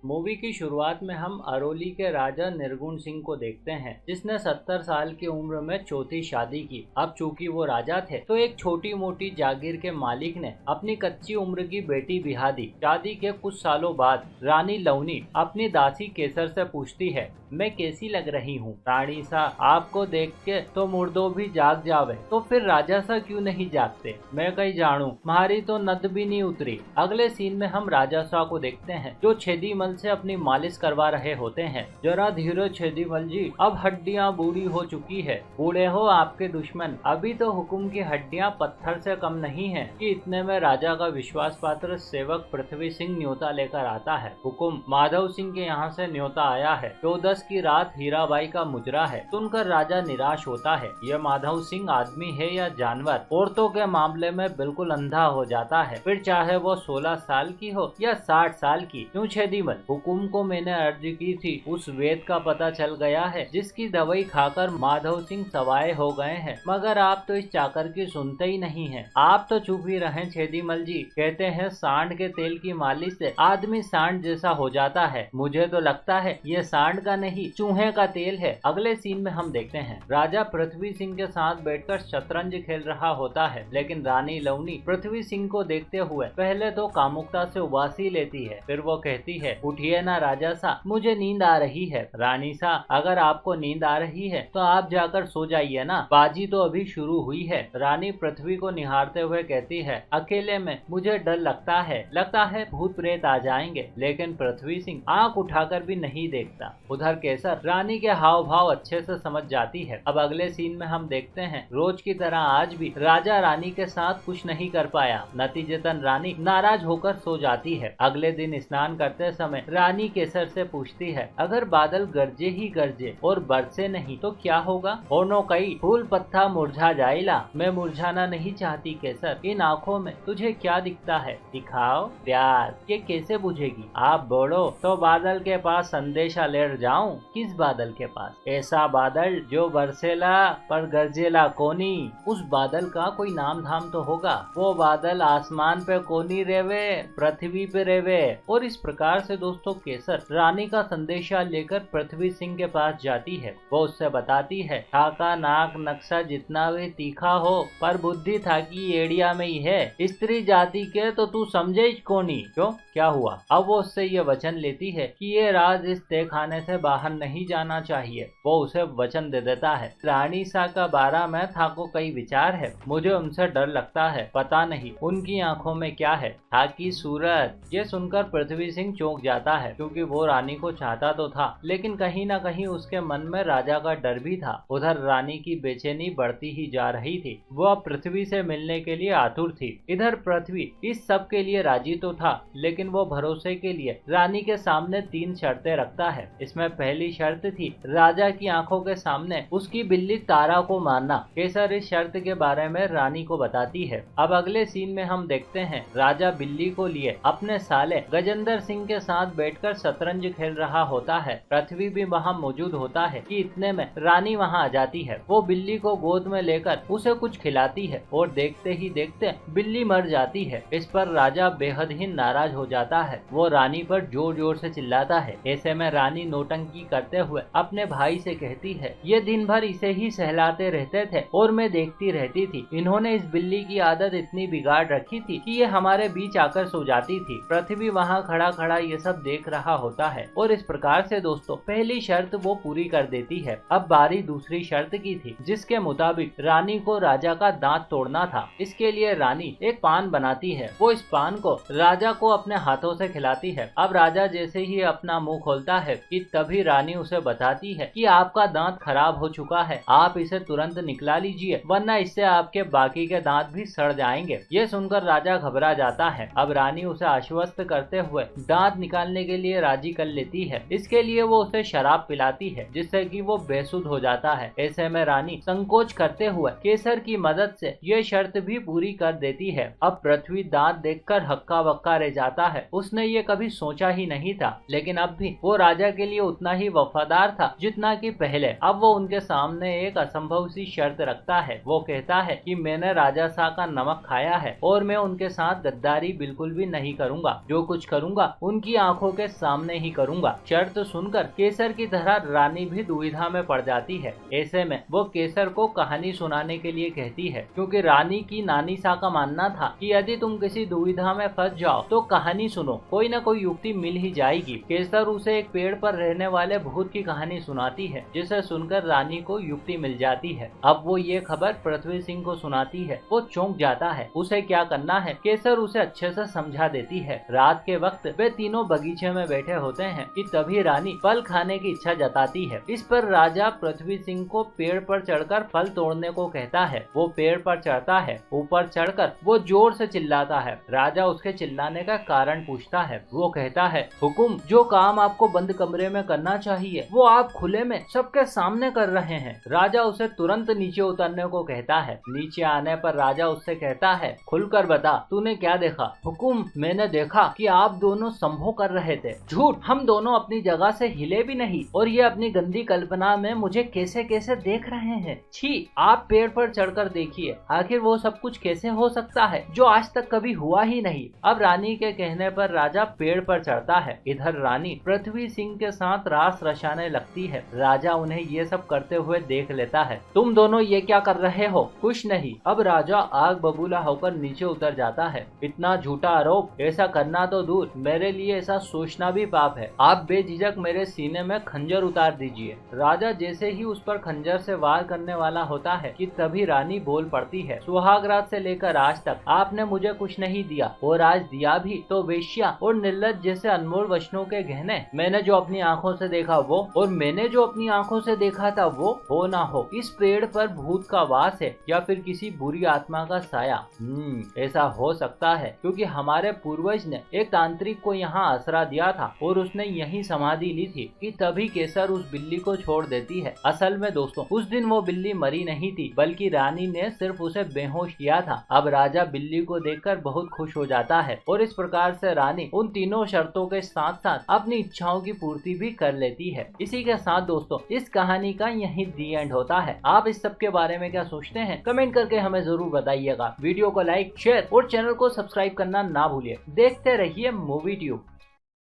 Movie की शुरुआत में हम अरोली के राजा निर्गुण सिंह को देखते हैं, जिसने 70 साल की उम्र में चौथी शादी की। अब चूंकि वो राजा थे तो एक छोटी मोटी जागीर के मालिक ने अपनी कच्ची उम्र की बेटी बिहा दी। शादी के कुछ सालों बाद रानी लवनी अपनी दासी केसर से पूछती है, मैं कैसी लग रही हूँ? रानी सा, आपको देख के तो मुर्दों भी जाग जावे, तो फिर राजा सा क्यों नहीं जागते? मैं कहीं जानू, तुम्हारी तो नद भी नहीं उतरी। अगले सीन में हम राजा सा को देखते हैं, जो छेदीमल से अपनी मालिश करवा रहे होते हैं। जरा धीरे छेदीमल जी, अब हड्डियां बूढ़ी हो चुकी है। बूढ़े हो आपके दुश्मन, अभी तो हुकुम की हड्डियां पत्थर से कम नहीं है। कि इतने में राजा का विश्वास पात्र सेवक पृथ्वी सिंह न्योता लेकर आता है। हुकुम, माधव सिंह के यहाँ से न्योता आया है। 14 की रात हीराबाई का मुजरा है। सुनकर राजा निराश होता है। यह माधव सिंह आदमी है या जानवर? औरतों के मामले में बिल्कुल अंधा हो जाता है, फिर चाहे वो 16 साल की हो या 60 साल की। क्यों छेदीमल, हुकुम को मैंने अर्ज की थी, उस वेद का पता चल गया है जिसकी दवाई खाकर माधव सिंह सवाए हो गए हैं, मगर आप तो इस चाकर की सुनते ही नहीं हैं। आप तो चुप ही रहें छेदीमल जी। कहते हैं सांड के तेल की मालिश से आदमी सांड जैसा हो जाता है। मुझे तो लगता है ये सांड का नहीं, चूहे का तेल है। अगले सीन में हम देखते हैं राजा पृथ्वी सिंह के साथ बैठकर शतरंज खेल रहा होता है, लेकिन रानी लवनी पृथ्वी सिंह को देखते हुए पहले तो कामुकता से उबासी लेती है, फिर वो कहती है, उठिए ना राजा सा, मुझे नींद आ रही है। रानी सा, अगर आपको नींद आ रही है तो आप जाकर सो जाइए ना, बाजी तो अभी शुरू हुई है। रानी पृथ्वी को निहारते हुए कहती है, अकेले में मुझे डर लगता है भूत प्रेत आ जाएंगे। लेकिन पृथ्वी सिंह आंख उठाकर भी नहीं देखता। उधर केसर रानी के हाव भाव अच्छे से समझ जाती है। अब अगले सीन में हम देखते हैं रोज की तरह आज भी राजा रानी के साथ कुछ नहीं कर पाया। नतीजतन रानी नाराज होकर सो जाती है। अगले दिन स्नान करते समय रानी केसर से पूछती है, अगर बादल गरजे ही गरजे और बरसे नहीं तो क्या होगा? होनो कई फूल पत्ता मुरझा जाएला। मैं मुरझाना नहीं चाहती केसर, इन आँखों में तुझे क्या दिखता है? दिखाओ प्यार, ये कैसे बुझेगी? आप बोलो तो बादल के पास संदेशा लेकर जाऊं। किस बादल के पास? ऐसा बादल जो बरसेला पर गरजेला कोनी। उस बादल का कोई नाम धाम तो होगा। वो बादल आसमान पे कोनी रेवे, पृथ्वी पे रेवे। और इस प्रकार से दोस्तों केसर रानी का संदेशा लेकर पृथ्वी सिंह के पास जाती है। वो उससे बताती है, ठाका नाक नक्शा जितना भी तीखा हो, पर बुद्धि था कि एड़िया में ही है। स्त्री जाति के तो तू समझे कोनी। क्यों, क्या हुआ? अब वो उससे ये वचन लेती है कि ये राज इस तय खाने से बाहर नहीं जाना चाहिए। वो उसे वचन दे देता है। रानी सा का बारा में था को कई विचार है, मुझे उनसे डर लगता है। पता नहीं उनकी आंखों में क्या है। था की सूरत। ये सुनकर पृथ्वी सिंह चौंक जाता है, क्योंकि वो रानी को चाहता तो था, लेकिन कहीं न कहीं उसके मन में राजा का डर भी था। उधर रानी की बेचैनी बढ़ती ही जा रही थी। वो पृथ्वी से मिलने के लिए आतुर थी। इधर पृथ्वी इस सब के लिए राजी तो था, लेकिन वो भरोसे के लिए रानी के सामने 3 शर्तें रखता है। इसमें पहली शर्त थी राजा की आंखों के सामने उसकी बिल्ली तारा को मारना। केसर इस शर्त के बारे में रानी को बताती है। अब अगले सीन में हम देखते हैं राजा बिल्ली को लिए अपने साले गजेंद्र सिंह के साथ बैठकर शतरंज खेल रहा होता है। पृथ्वी भी वहाँ मौजूद होता है कि इतने में रानी वहाँ आ जाती है। वो बिल्ली को गोद में लेकर उसे कुछ खिलाती है और देखते ही देखते बिल्ली मर जाती है। इस पर राजा बेहद ही नाराज हो जाता है। वो रानी पर जोर जोर से चिल्लाता है। ऐसे में रानी नौटंकी करते हुए अपने भाई से कहती है, ये दिन भर इसे ही सहलाते रहते थे और मैं देखती रहती थी। इन्होंने इस बिल्ली की आदत इतनी बिगाड़ रखी थी कि ये हमारे बीच आकर सो जाती थी। पृथ्वी वहाँ खड़ा खड़ा ये सब देख रहा होता है और इस प्रकार से दोस्तों पहली शर्त वो पूरी कर देती है। अब बारी दूसरी शर्त की थी, जिसके मुताबिक रानी को राजा का दांत तोड़ना था। इसके लिए रानी एक पान बनाती है। वो इस पान को राजा को अपने हाथों से खिलाती है। अब राजा जैसे ही अपना मुंह खोलता है कि तभी रानी उसे बताती है कि आपका दांत खराब हो चुका है, आप इसे तुरंत निकला लीजिए, वरना इससे आपके बाकी के दांत भी सड़ जाएंगे। ये सुनकर राजा घबरा जाता है। अब रानी उसे आश्वस्त करते हुए दांत निकालने के लिए राजी कर लेती है। इसके लिए वो उसे शराब पिलाती है, जिससे कि वो बेसुध हो जाता है। ऐसे में रानी संकोच करते हुए केसर की मदद से ये शर्त भी पूरी कर देती है। अब पृथ्वी दांत देखकर हक्का बक्का रह जाता है। उसने ये कभी सोचा ही नहीं था, लेकिन अब भी वो राजा के लिए उतना उतना ही वफादार था जितना कि पहले। अब वो उनके सामने एक असंभव सी शर्त रखता है। वो कहता है कि मैंने राजा शाह का नमक खाया है और मैं उनके साथ गद्दारी बिल्कुल भी नहीं करूंगा। जो कुछ करूंगा उनकी आंखों के सामने ही करूंगा। शर्त सुनकर केसर की तरह रानी भी दुविधा में पड़ जाती है। ऐसे में वो केसर को कहानी सुनाने के लिए कहती है, क्योंकि रानी की नानी शाह का मानना था कि यदि तुम किसी दुविधा में फंस जाओ तो कहानी सुनो, कोई न कोई युक्ति मिल ही जाएगी। केसर उसे एक पेड़ पर रहने वाले भूत की कहानी सुनाती है, जिसे सुनकर रानी को युक्ति मिल जाती है। अब वो ये खबर पृथ्वी सिंह को सुनाती है। वो चौंक जाता है। उसे क्या करना है केसर उसे अच्छे से समझा देती है। रात के वक्त वे तीनों बगीचे में बैठे होते हैं कि तभी रानी फल खाने की इच्छा जताती है। इस पर राजा पृथ्वी सिंह को पेड़ पर चढ़कर फल तोड़ने को कहता है। वो पेड़ पर चढ़ता है। ऊपर चढ़कर वो जोर से चिल्लाता है। राजा उसके चिल्लाने का कारण पूछता है। वो कहता है, हुकुम, जो काम आपको बंद कमरे में करना चाहिए वो आप खुले में सबके सामने कर रहे हैं। राजा उसे तुरंत नीचे उतरने को कहता है। नीचे आने पर राजा उससे कहता है, खुलकर बता, तूने क्या देखा? हुकुम, मैंने देखा कि आप दोनों संभोग कर रहे थे। झूठ, हम दोनों अपनी जगह से हिले भी नहीं और ये अपनी गंदी कल्पना में मुझे कैसे कैसे देख रहे हैं। छी, आप पेड़ पर चढ़कर देखिए, आखिर वो सब कुछ कैसे हो सकता है जो आज तक कभी हुआ ही नहीं। अब रानी के कहने पर राजा पेड़ पर चढ़ता है। इधर रानी पृथ्वी सिंह के साथ रास रचाने लगती है। राजा उन्हें ये सब करते हुए देख लेता है। तुम दोनों ये क्या कर रहे हो? कुछ नहीं। अब राजा आग बबूला होकर नीचे उतर जाता है। इतना झूठा आरोप, ऐसा करना तो दूर, मेरे लिए ऐसा सोचना भी पाप है। आप बेझिझक मेरे सीने में खंजर उतार दीजिए। राजा जैसे ही उस पर खंजर से वार करने वाला होता है कि तभी रानी बोल पड़ती है, सुहागरात से लेकर आज तक आपने मुझे कुछ नहीं दिया, और आज दिया भी तो वेश्या और निर्लज्ज जैसे अनमोल वचनों के गहने। मैंने जो अपनी आंखों से देखा वो, और मैंने जो अपनी आंखों से देखा था वो हो ना हो इस पेड़ पर भूत का वास है या फिर किसी बुरी आत्मा का साया। ऐसा हो सकता है क्योंकि हमारे पूर्वज ने एक तांत्रिक को यहाँ आसरा दिया था और उसने यही समाधि ली थी कि तभी केसर उस बिल्ली को छोड़ देती है। असल में दोस्तों, उस दिन वो बिल्ली मरी नहीं थी, बल्कि रानी ने सिर्फ उसे बेहोश किया था। अब राजा बिल्ली को देखकर बहुत खुश हो जाता है और इस प्रकार से रानी उन तीनों शर्तों के साथ साथ अपनी इच्छाओं की पूर्ति भी कर लेती है। इसी के साथ दोस्तों, इस कहानी का यही दी एंड होता है। आप इस सब के बारे में क्या सोचते हैं? कमेंट करके हमें जरूर बताइएगा। वीडियो को लाइक, शेयर और चैनल को सब्सक्राइब करना ना भूलिए। देखते रहिए मूवी ट्यूब।